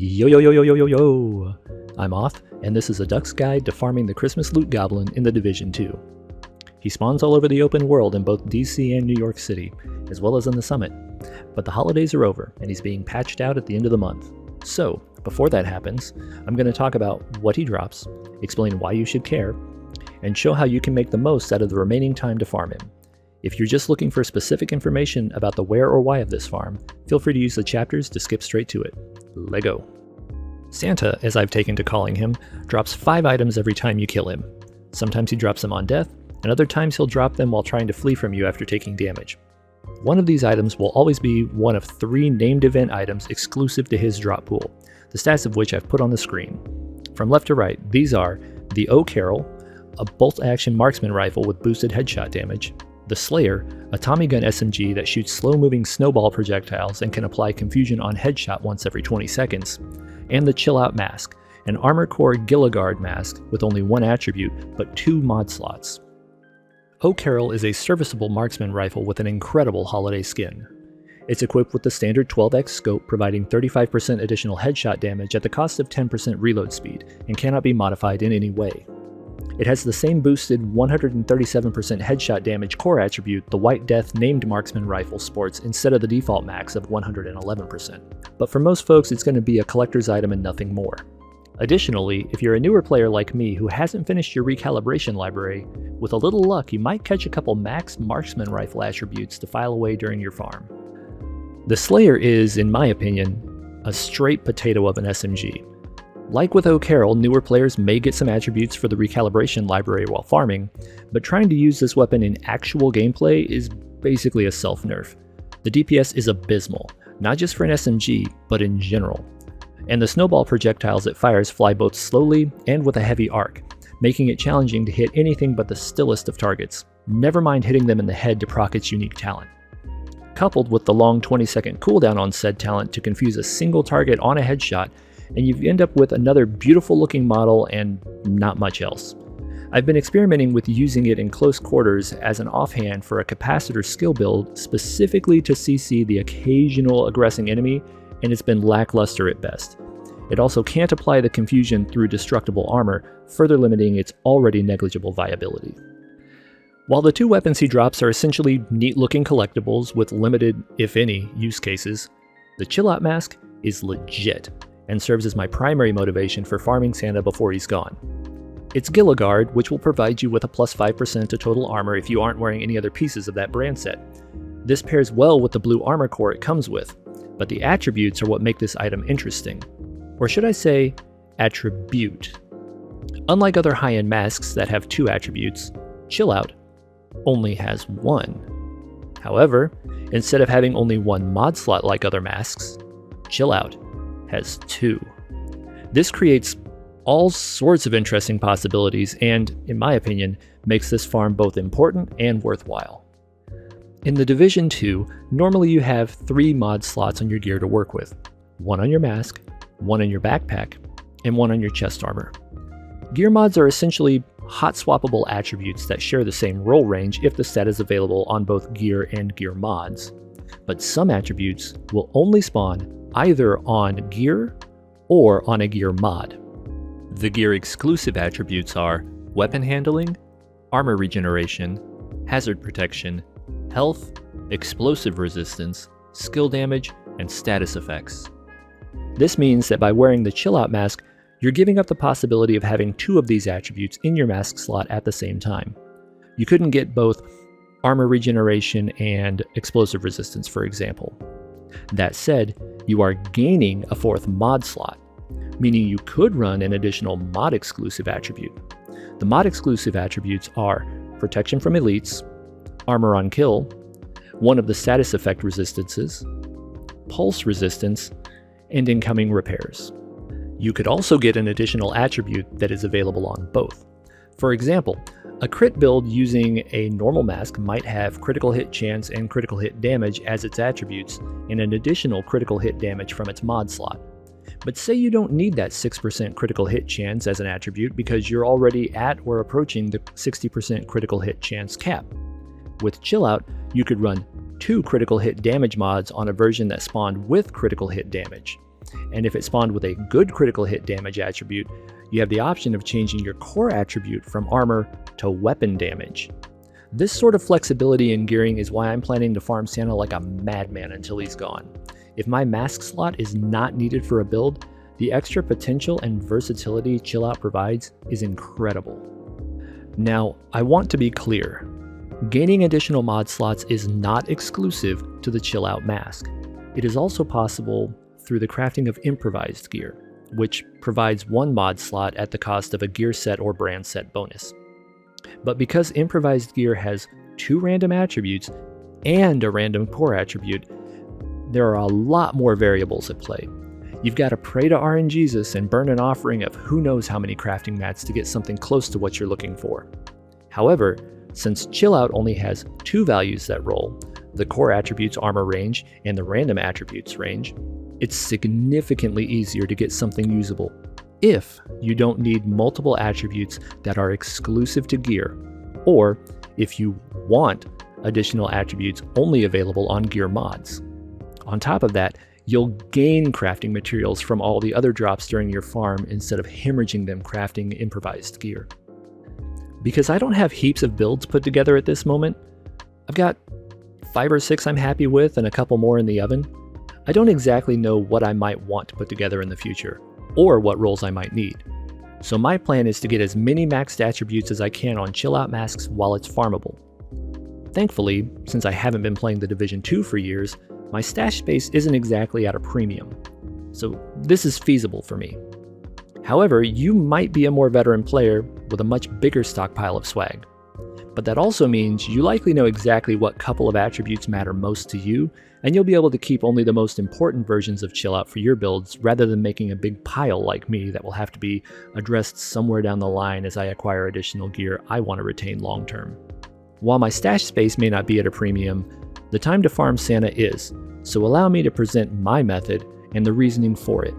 Yo yo yo yo yo yo yo! I'm Off, and this is a duck's guide to farming the Christmas Loot Goblin in the Division 2. He spawns all over the open world in both DC and New York City, as well as in the Summit. But the holidays are over, and he's being patched out at the end of the month. So, before that happens, I'm going to talk about what he drops, explain why you should care, and show how you can make the most out of the remaining time to farm him. If you're just looking for specific information about the where or why of this farm, feel free to use the chapters to skip straight to it. Lego. Santa, as I've taken to calling him, drops 5 items every time you kill him. Sometimes he drops them on death, and other times he'll drop them while trying to flee from you after taking damage. One of these items will always be one of 3 named event items exclusive to his drop pool, the stats of which I've put on the screen. From left to right, these are the O Carol, a bolt-action marksman rifle with boosted headshot damage, the Sleigher, a Tommy gun SMG that shoots slow-moving snowball projectiles and can apply confusion on headshot once every 20 seconds, and the Shoutout mask, an Armor Core Gilligard mask with only 1 attribute but 2 mod slots. O Carol is a serviceable marksman rifle with an incredible holiday skin. It's equipped with the standard 12x scope, providing 35% additional headshot damage at the cost of 10% reload speed, and cannot be modified in any way. It has the same boosted 137% headshot damage core attribute the White Death named marksman rifle sports instead of the default max of 111%. But for most folks, it's going to be a collector's item and nothing more. Additionally, if you're a newer player like me who hasn't finished your recalibration library, with a little luck you might catch a couple max marksman rifle attributes to file away during your farm. The Sleigher is, in my opinion, a straight potato of an SMG. Like with O Carol, newer players may get some attributes for the recalibration library while farming, but trying to use this weapon in actual gameplay is basically a self-nerf. The DPS is abysmal, not just for an SMG, but in general. And the snowball projectiles it fires fly both slowly and with a heavy arc, making it challenging to hit anything but the stillest of targets, never mind hitting them in the head to proc its unique talent. Coupled with the long 20-second cooldown on said talent to confuse a single target on a headshot, and you end up with another beautiful looking model and not much else. I've been experimenting with using it in close quarters as an offhand for a capacitor skill build specifically to CC the occasional aggressing enemy, and it's been lackluster at best. It also can't apply the confusion through destructible armor, further limiting its already negligible viability. While the 2 weapons he drops are essentially neat looking collectibles with limited, if any, use cases, the Shoutout mask is legit and serves as my primary motivation for farming Santa before he's gone. It's Gilligard, which will provide you with a plus 5% to total armor if you aren't wearing any other pieces of that brand set. This pairs well with the blue armor core it comes with, but the attributes are what make this item interesting. Or should I say, attribute. Unlike other high-end masks that have 2 attributes, Shoutout only has 1. However, instead of having only 1 mod slot like other masks, Shoutout has 2. This creates all sorts of interesting possibilities and, in my opinion, makes this farm both important and worthwhile. In the Division 2, normally you have 3 mod slots on your gear to work with. 1 on your mask, 1 on your backpack, and 1 on your chest armor. Gear mods are essentially hot swappable attributes that share the same roll range if the stat is available on both gear and gear mods. But some attributes will only spawn either on gear or on a gear mod. The gear exclusive attributes are weapon handling, armor regeneration, hazard protection, health, explosive resistance, skill damage, and status effects. This means that by wearing the Shoutout mask, you're giving up the possibility of having 2 of these attributes in your mask slot at the same time. You couldn't get both armor regeneration and explosive resistance, for example. That said, you are gaining a 4th mod slot, meaning you could run an additional mod exclusive attribute. The mod exclusive attributes are protection from elites, armor on kill, one of the status effect resistances, pulse resistance, and incoming repairs. You could also get an additional attribute that is available on both. For example, a crit build using a normal mask might have critical hit chance and critical hit damage as its attributes, and an additional critical hit damage from its mod slot. But say you don't need that 6% critical hit chance as an attribute because you're already at or approaching the 60% critical hit chance cap. With Shoutout, you could run 2 critical hit damage mods on a version that spawned with critical hit damage. and if it spawned with a good critical hit damage attribute, you have the option of changing your core attribute from armor to weapon damage. This sort of flexibility in gearing is why I'm planning to farm Santa like a madman until he's gone. If my mask slot is not needed for a build, the extra potential and versatility Chillout provides is incredible. Now, I want to be clear. Gaining additional mod slots is not exclusive to the Chillout mask. It is also possible through the crafting of Improvised gear, which provides one mod slot at the cost of a gear set or brand set bonus. But because Improvised gear has 2 random attributes and a random core attribute, there are a lot more variables at play. You've got to pray to RNGesus and burn an offering of who knows how many crafting mats to get something close to what you're looking for. However, since Chillout only has 2 values that roll, the core attributes armor range and the random attributes range, it's significantly easier to get something usable if you don't need multiple attributes that are exclusive to gear, or if you want additional attributes only available on gear mods. On top of that, you'll gain crafting materials from all the other drops during your farm instead of hemorrhaging them crafting Improvised gear. Because I don't have heaps of builds put together at this moment, I've got 5 or 6 I'm happy with and a couple more in the oven. I don't exactly know what I might want to put together in the future, or what roles I might need. So my plan is to get as many maxed attributes as I can on Chillout masks while it's farmable. Thankfully, since I haven't been playing the Division 2 for years, my stash space isn't exactly at a premium, so this is feasible for me. However, you might be a more veteran player with a much bigger stockpile of swag. But that also means you likely know exactly what couple of attributes matter most to you, and you'll be able to keep only the most important versions of Chillout for your builds rather than making a big pile like me that will have to be addressed somewhere down the line as I acquire additional gear I want to retain long term. While my stash space may not be at a premium, the time to farm Santa is, so allow me to present my method and the reasoning for it.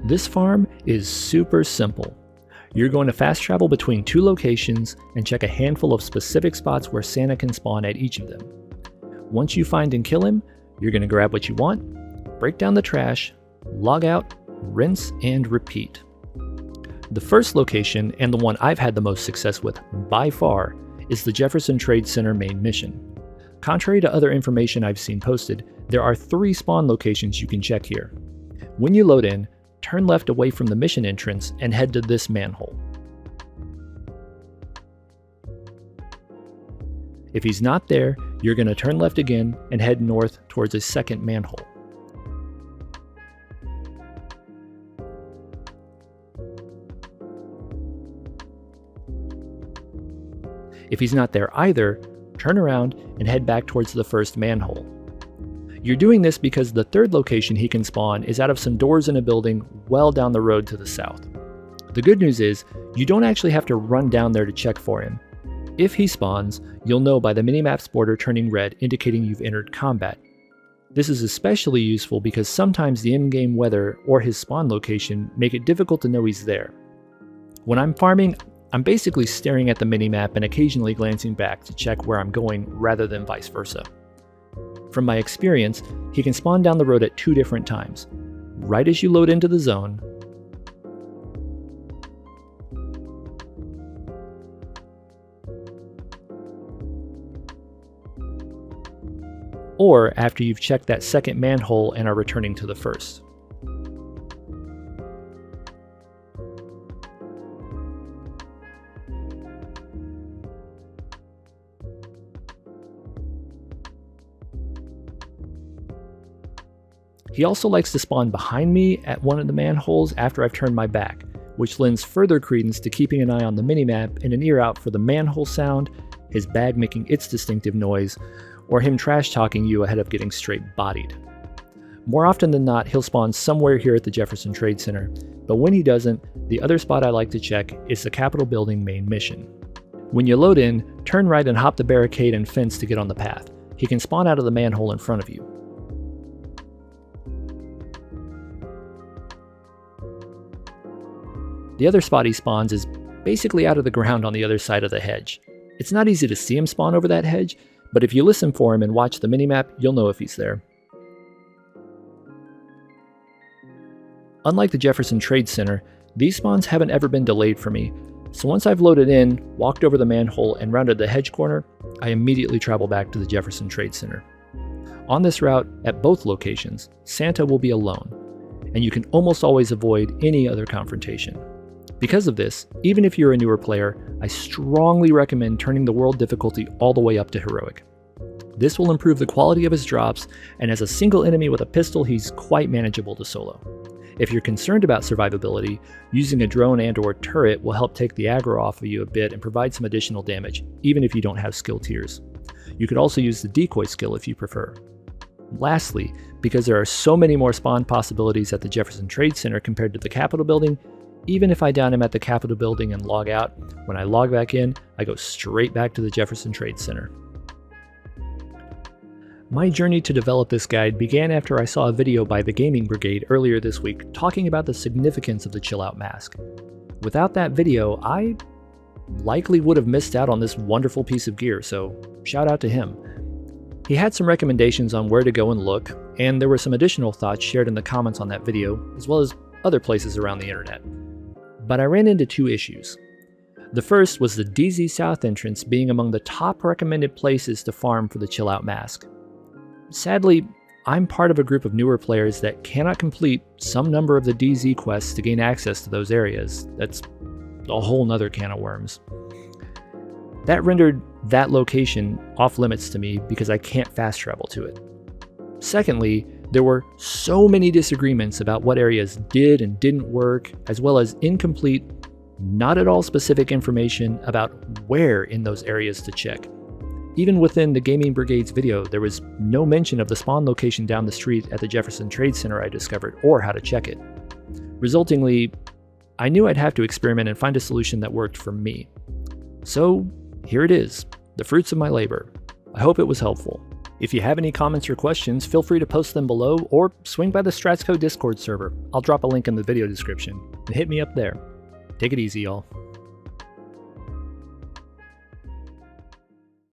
This farm is super simple. You're going to fast travel between 2 locations and check a handful of specific spots where Santa can spawn at each of them. Once you find and kill him, you're going to grab what you want, break down the trash, log out, rinse, and repeat. The first location, and the one I've had the most success with by far, is the Jefferson Trade Center main mission. Contrary to other information I've seen posted, there are 3 spawn locations you can check here. When you load in, turn left away from the mission entrance and head to this manhole. If he's not there, you're going to turn left again and head north towards a second manhole. If he's not there either, turn around and head back towards the first manhole. You're doing this because the third location he can spawn is out of some doors in a building well down the road to the south. The good news is, you don't actually have to run down there to check for him. If he spawns, you'll know by the minimap's border turning red indicating you've entered combat. This is especially useful because sometimes the in-game weather or his spawn location make it difficult to know he's there. When I'm farming, I'm basically staring at the minimap and occasionally glancing back to check where I'm going rather than vice versa. From my experience, he can spawn down the road at 2 different times, right as you load into the zone, or after you've checked that second manhole and are returning to the first. He also likes to spawn behind me at one of the manholes after I've turned my back, which lends further credence to keeping an eye on the minimap and an ear out for the manhole sound, his bag making its distinctive noise, or him trash talking you ahead of getting straight bodied. More often than not, he'll spawn somewhere here at the Jefferson Trade Center, but when he doesn't, the other spot I like to check is the Capitol Building main mission. When you load in, turn right and hop the barricade and fence to get on the path. He can spawn out of the manhole in front of you. The other spot he spawns is basically out of the ground on the other side of the hedge. It's not easy to see him spawn over that hedge, but if you listen for him and watch the minimap, you'll know if he's there. Unlike the Jefferson Trade Center, these spawns haven't ever been delayed for me, so once I've loaded in, walked over the manhole, and rounded the hedge corner, I immediately travel back to the Jefferson Trade Center. On this route, at both locations, Santa will be alone, and you can almost always avoid any other confrontation. Because of this, even if you're a newer player, I strongly recommend turning the world difficulty all the way up to Heroic. This will improve the quality of his drops, and as a single enemy with a pistol, he's quite manageable to solo. If you're concerned about survivability, using a drone and/or turret will help take the aggro off of you a bit and provide some additional damage, even if you don't have skill tiers. You could also use the decoy skill if you prefer. Lastly, because there are so many more spawn possibilities at the Jefferson Trade Center compared to the Capitol building, even if I down him at the Capitol building and log out, when I log back in, I go straight back to the Jefferson Trade Center. My journey to develop this guide began after I saw a video by the Gaming Brigade earlier this week talking about the significance of the Chill Out mask. Without that video, I likely would have missed out on this wonderful piece of gear, so shout out to him. He had some recommendations on where to go and look, and there were some additional thoughts shared in the comments on that video, as well as other places around the internet. But I ran into two issues. The first was the DZ South entrance being among the top recommended places to farm for the Chill Out mask. Sadly, I'm part of a group of newer players that cannot complete some number of the DZ quests to gain access to those areas. That's a whole nother can of worms. That rendered that location off limits to me because I can't fast travel to it. Secondly, there were so many disagreements about what areas did and didn't work, as well as incomplete, not at all specific information about where in those areas to check. Even within the Gaming Brigade's video, there was no mention of the spawn location down the street at the Jefferson Trade Center I discovered, or how to check it. Resultingly, I knew I'd have to experiment and find a solution that worked for me. So here it is, the fruits of my labor. I hope it was helpful. If you have any comments or questions, feel free to post them below or swing by the Stratsco Discord server. I'll drop a link in the video description, and hit me up there. Take it easy, y'all.